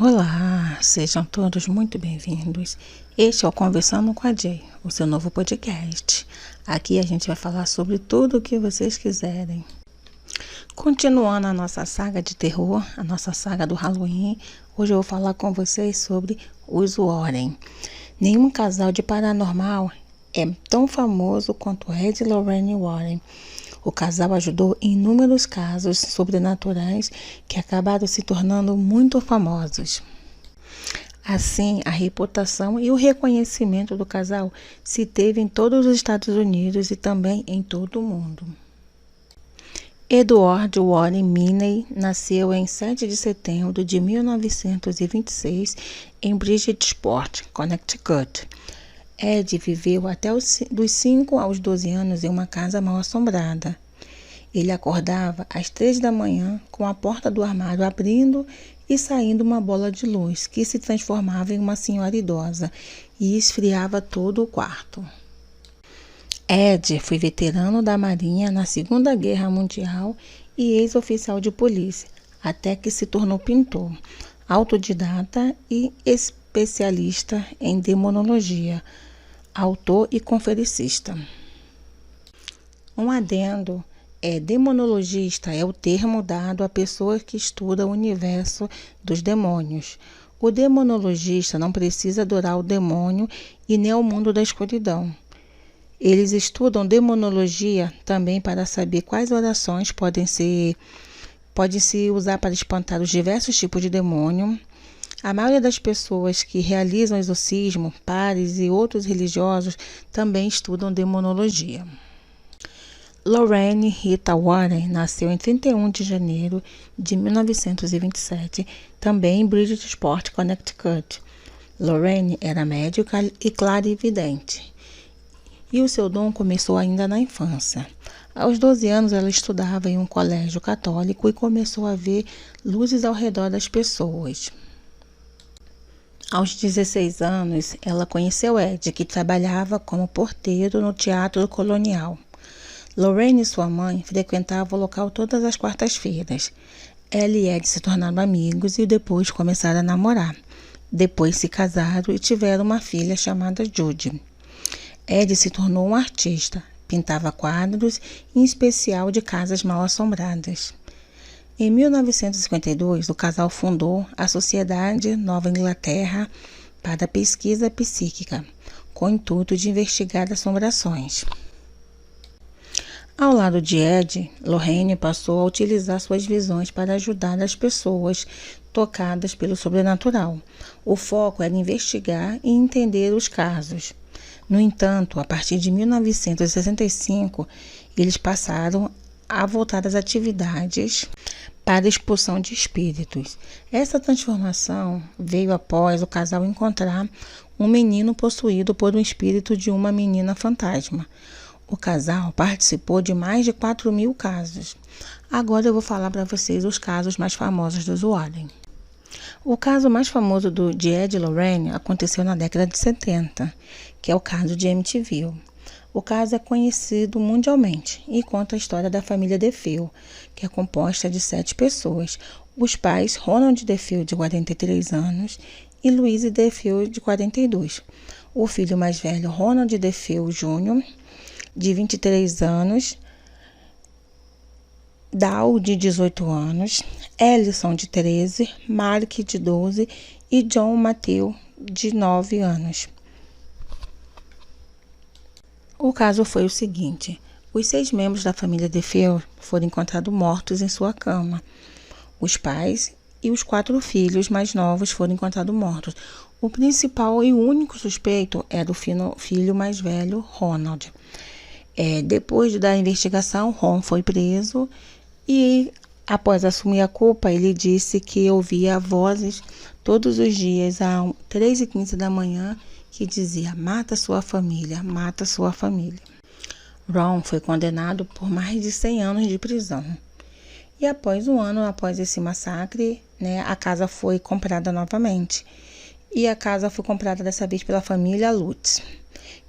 Olá, sejam todos muito bem-vindos. Este é o Conversando com a Jay, o seu novo podcast. Aqui a gente vai falar sobre tudo o que vocês quiserem. Continuando a nossa saga de terror, a nossa saga do Halloween, hoje eu vou falar com vocês sobre os Warren. Nenhum casal de paranormal é tão famoso quanto Ed e Lorraine Warren. O casal ajudou em inúmeros casos sobrenaturais que acabaram se tornando muito famosos. Assim, a reputação e o reconhecimento do casal se teve em todos os Estados Unidos e também em todo o mundo. Edward Warren Miney nasceu em 7 de setembro de 1926 em Bridgeport, Connecticut. Ed viveu até dos 5 aos 12 anos em uma casa mal assombrada. Ele acordava às 3 da manhã com a porta do armário abrindo e saindo uma bola de luz que se transformava em uma senhora idosa e esfriava todo o quarto. Ed foi veterano da Marinha na Segunda Guerra Mundial e ex-oficial de polícia, até que se tornou pintor, autodidata e especialista em demonologia, autor e conferencista. Um adendo: demonologista é o termo dado à pessoa que estuda o universo dos demônios. O demonologista não precisa adorar o demônio e nem o mundo da escuridão. Eles estudam demonologia também para saber quais orações podem se usar para espantar os diversos tipos de demônio. A maioria das pessoas que realizam exorcismo, padres e outros religiosos também estudam demonologia. Lorraine Rita Warren nasceu em 31 de janeiro de 1927, também em Bridgeport, Connecticut. Lorraine era médica e clarividente, e o seu dom começou ainda na infância. Aos 12 anos, ela estudava em um colégio católico e começou a ver luzes ao redor das pessoas. Aos 16 anos, ela conheceu Ed, que trabalhava como porteiro no Teatro Colonial. Lorraine e sua mãe frequentavam o local todas as quartas-feiras. Ela e Ed se tornaram amigos e depois começaram a namorar. Depois se casaram e tiveram uma filha chamada Judy. Ed se tornou um artista, pintava quadros, em especial de casas mal assombradas. Em 1952, o casal fundou a Sociedade Nova Inglaterra para a Pesquisa Psíquica, com o intuito de investigar assombrações. Ao lado de Ed, Lorraine passou a utilizar suas visões para ajudar as pessoas tocadas pelo sobrenatural. O foco era investigar e entender os casos. No entanto, a partir de 1965, eles passaram a voltar às atividades para a expulsão de espíritos. Essa transformação veio após o casal encontrar um menino possuído por um espírito de uma menina fantasma. O casal participou de mais de 4.000 casos. Agora eu vou falar para vocês os casos mais famosos dos Warren. O caso mais famoso de Ed e Lorraine aconteceu na década de 70, que é o caso de Amityville. O caso é conhecido mundialmente e conta a história da família DeFeo, que é composta de 7 pessoas. Os pais, Ronald DeFeo, de 43 anos, e Louise DeFeo, de 42. O filho mais velho, Ronald DeFeo Jr., de 23 anos, Dal, de 18 anos, Ellison, de 13, Mark, de 12 e John Matthew, de 9 anos. O caso foi o seguinte: os 6 membros da família DeFeo foram encontrados mortos em sua cama. Os pais e os 4 filhos mais novos foram encontrados mortos. O principal e o único suspeito era o filho mais velho, Ronald. Depois da investigação, Ron foi preso e, após assumir a culpa, ele disse que ouvia vozes todos os dias às 3h15 da manhã que dizia: mata sua família, mata sua família. Ron foi condenado por mais de 100 anos de prisão. E após um ano após esse massacre, a casa foi comprada novamente. E a casa foi comprada dessa vez pela família Lutz,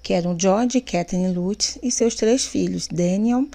que eram George e Kathleen Lutz e seus 3 filhos, Daniel,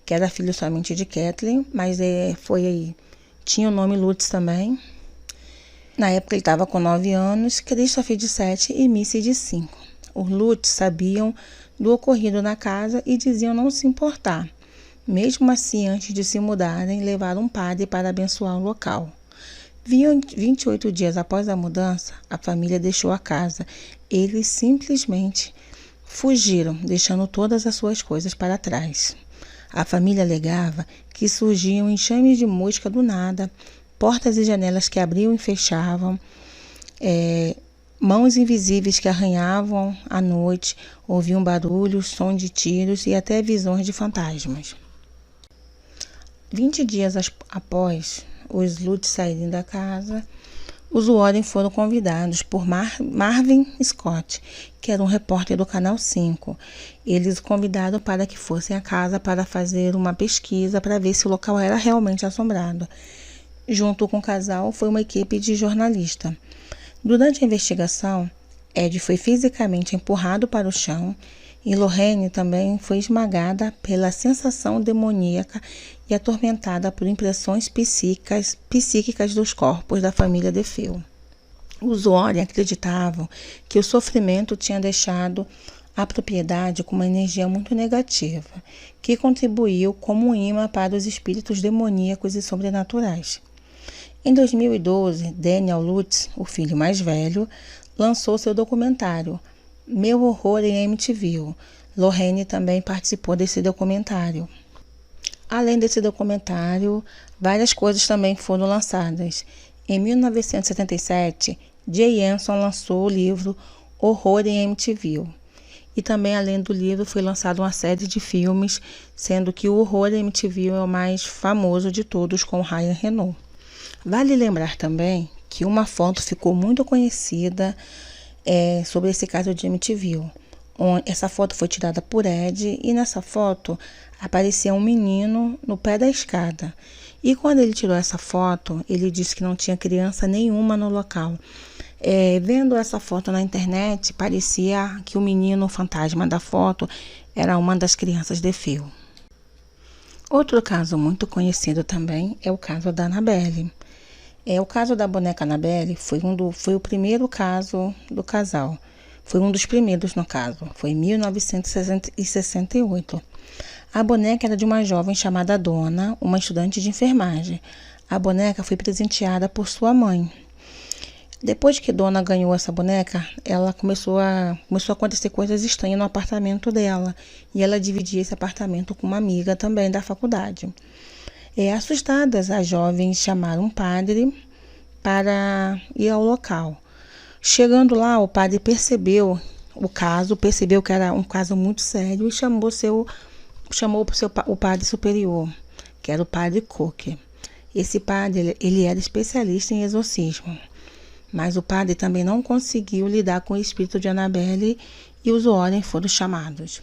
que era filho somente de Kathleen, mas tinha o nome Lutz também, Na época ele estava com 9 anos, Christopher de 7 e Missy de 5. Os Lutz sabiam do ocorrido na casa e diziam não se importar. Mesmo assim, antes de se mudarem, levaram um padre para abençoar o local. 28 dias após a mudança, a família deixou a casa. Eles simplesmente fugiram, deixando todas as suas coisas para trás. A família alegava que surgiam enxames de mosca do nada, portas e janelas que abriam e fechavam, mãos invisíveis que arranhavam à noite, ouviam barulhos, som de tiros e até visões de fantasmas. 20 dias após os Lutz saírem da casa, os Warren foram convidados por Marvin Scott, que era um repórter do Canal 5. Eles o convidaram para que fossem à casa para fazer uma pesquisa para ver se o local era realmente assombrado. Junto com o casal foi uma equipe de jornalistas. Durante a investigação, Ed foi fisicamente empurrado para o chão e Lorraine também foi esmagada pela sensação demoníaca e atormentada por impressões psíquicas dos corpos da família DeFeo. Os Warren acreditavam que o sofrimento tinha deixado a propriedade com uma energia muito negativa, que contribuiu como um imã para os espíritos demoníacos e sobrenaturais. Em 2012, Daniel Lutz, o filho mais velho, lançou seu documentário Meu Horror em Amityville. Lorraine também participou desse documentário. Além desse documentário, várias coisas também foram lançadas. Em 1977, Jay Anson lançou o livro Horror em Amityville. E também, além do livro, foi lançada uma série de filmes, sendo que o Horror em Amityville é o mais famoso de todos, com Ryan Reynolds. Vale lembrar também que uma foto ficou muito conhecida sobre esse caso de Amityville. Essa foto foi tirada por Ed e nessa foto aparecia um menino no pé da escada. E quando ele tirou essa foto, ele disse que não tinha criança nenhuma no local. Vendo essa foto na internet, parecia que o menino fantasma da foto era uma das crianças DeFeo. Outro caso muito conhecido também é o caso da Annabelle. O caso da boneca Annabelle foi o primeiro caso do casal. Foi um dos primeiros no caso. Foi em 1968. A boneca era de uma jovem chamada Donna, uma estudante de enfermagem. A boneca foi presenteada por sua mãe. Depois que Donna ganhou essa boneca, ela começou a acontecer coisas estranhas no apartamento dela. E ela dividia esse apartamento com uma amiga também da faculdade. Assustadas, as jovens chamaram um padre para ir ao local. Chegando lá, o padre percebeu que era um caso muito sério e chamou o padre superior, que era o padre Cook. Esse padre, ele era especialista em exorcismo, mas o padre também não conseguiu lidar com o espírito de Annabelle e os Warren foram chamados.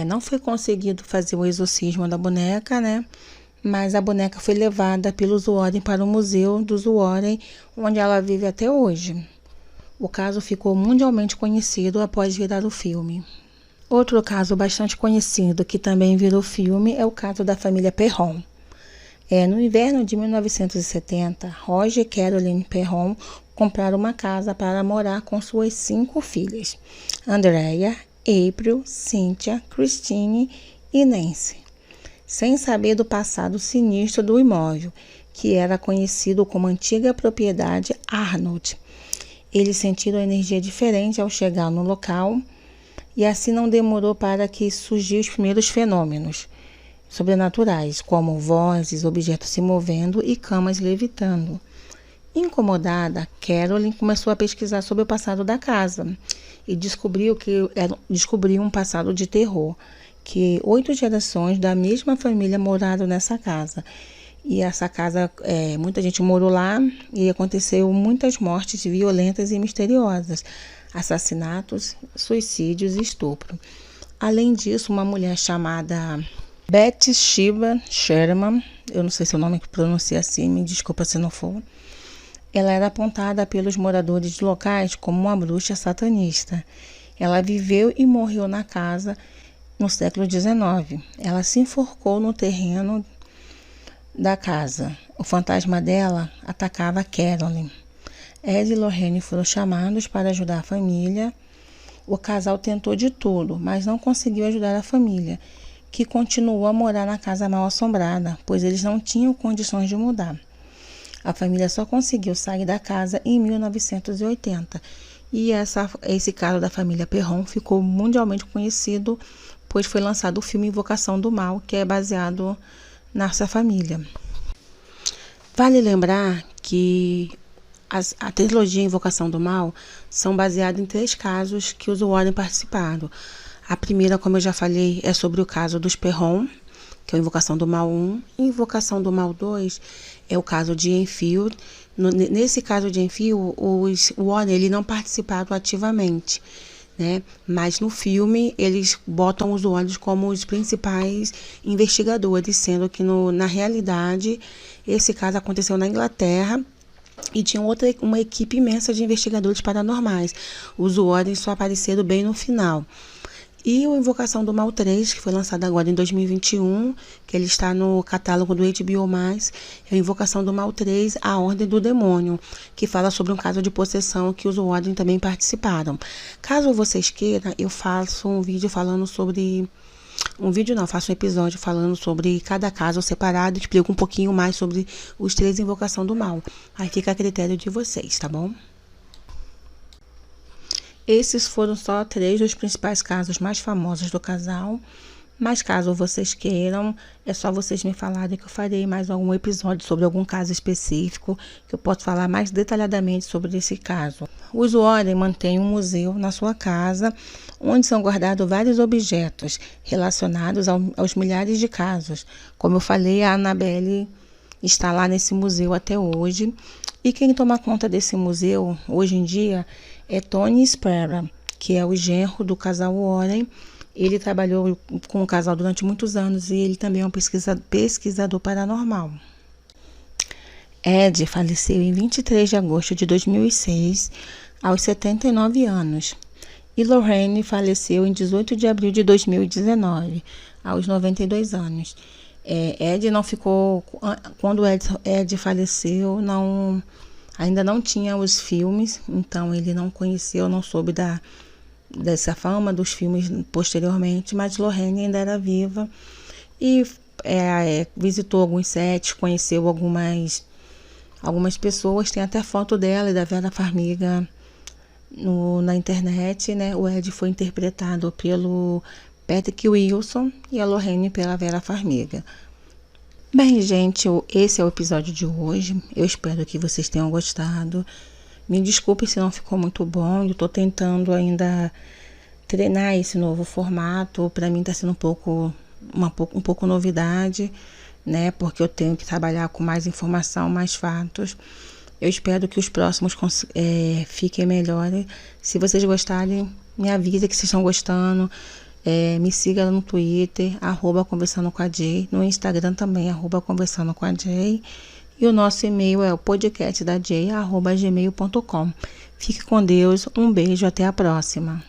Não foi conseguido fazer o exorcismo da boneca, né? Mas a boneca foi levada pelos Warren para o Museu dos Warren, onde ela vive até hoje. O caso ficou mundialmente conhecido após virar o filme. Outro caso bastante conhecido que também virou filme é o caso da família Perron. No inverno de 1970, Roger e Caroline Perron compraram uma casa para morar com suas 5 filhas, Andrea, April, Cynthia, Christine e Nancy, sem saber do passado sinistro do imóvel, que era conhecido como antiga propriedade Arnold. Eles sentiram energia diferente ao chegar no local e assim não demorou para que surgiram os primeiros fenômenos sobrenaturais, como vozes, objetos se movendo e camas levitando. Incomodada, Caroline começou a pesquisar sobre o passado da casa e descobriu um passado de terror, que 8 gerações da mesma família moraram nessa casa. E essa casa, muita gente morou lá e aconteceu muitas mortes violentas e misteriosas, assassinatos, suicídios e estupro. Além disso, uma mulher chamada Bathsheba Sherman, eu não sei se o nome pronuncia assim, me desculpa se não for, ela era apontada pelos moradores locais como uma bruxa satanista. Ela viveu e morreu na casa no século XIX. Ela se enforcou no terreno da casa. O fantasma dela atacava Carolyn. Ed e Lorraine foram chamados para ajudar a família. O casal tentou de tudo, mas não conseguiu ajudar a família, que continuou a morar na casa mal assombrada, pois eles não tinham condições de mudar. A família só conseguiu sair da casa em 1980. E esse caso da família Perron ficou mundialmente conhecido, pois foi lançado o filme Invocação do Mal, que é baseado nessa família. Vale lembrar que a trilogia Invocação do Mal são baseadas em 3 casos que os Warren participaram. A primeira, como eu já falei, é sobre o caso dos Perron, que é a Invocação do Mal 1. Invocação do Mal 2 é o caso de Enfield. Nesse caso de Enfield, os Warren não participaram ativamente, né? Mas no filme eles botam os Warren como os principais investigadores, sendo que na realidade esse caso aconteceu na Inglaterra e tinha uma equipe imensa de investigadores paranormais. Os Warren só apareceram bem no final. E o Invocação do Mal 3, que foi lançado agora em 2021, que ele está no catálogo do HBO+, é a Invocação do Mal 3, A Ordem do Demônio, que fala sobre um caso de possessão que os Warren também participaram. Caso vocês queiram, eu faço um vídeo falando sobre... faço um episódio falando sobre cada caso separado, explico um pouquinho mais sobre os 3 Invocação do Mal. Aí fica a critério de vocês, tá bom? Esses foram só 3 dos principais casos mais famosos do casal, mas caso vocês queiram, é só vocês me falarem que eu farei mais algum episódio sobre algum caso específico, que eu posso falar mais detalhadamente sobre esse caso. Os Warren mantêm um museu na sua casa, onde são guardados vários objetos relacionados aos milhares de casos. Como eu falei, a Annabelle está lá nesse museu até hoje. E quem toma conta desse museu, hoje em dia, é Tony Spera, que é o genro do casal Warren. Ele trabalhou com o casal durante muitos anos e ele também é um pesquisador paranormal. Ed faleceu em 23 de agosto de 2006, aos 79 anos. E Lorraine faleceu em 18 de abril de 2019, aos 92 anos. Ed não ficou... Quando Ed faleceu, ainda não tinha os filmes, então ele não conheceu, não soube dessa fama dos filmes posteriormente, mas Lorraine ainda era viva e visitou alguns sets, conheceu algumas pessoas, tem até foto dela e da Vera Farmiga na internet, né? O Ed foi interpretado pelo Patrick Wilson e a Lorraine pela Vera Farmiga. Bem, gente, esse é o episódio de hoje. Eu espero que vocês tenham gostado. Me desculpe se não ficou muito bom. Eu estou tentando ainda treinar esse novo formato. Para mim está sendo um pouco novidade, né? Porque eu tenho que trabalhar com mais informação, mais fatos. Eu espero que os próximos fiquem melhores. Se vocês gostarem, me avisa que vocês estão gostando. Me siga no Twitter, @conversando com a Jay, no Instagram também, @conversando com a Jay, e o nosso e-mail é o podcastdajay@gmail.com. Fique com Deus, um beijo, até a próxima.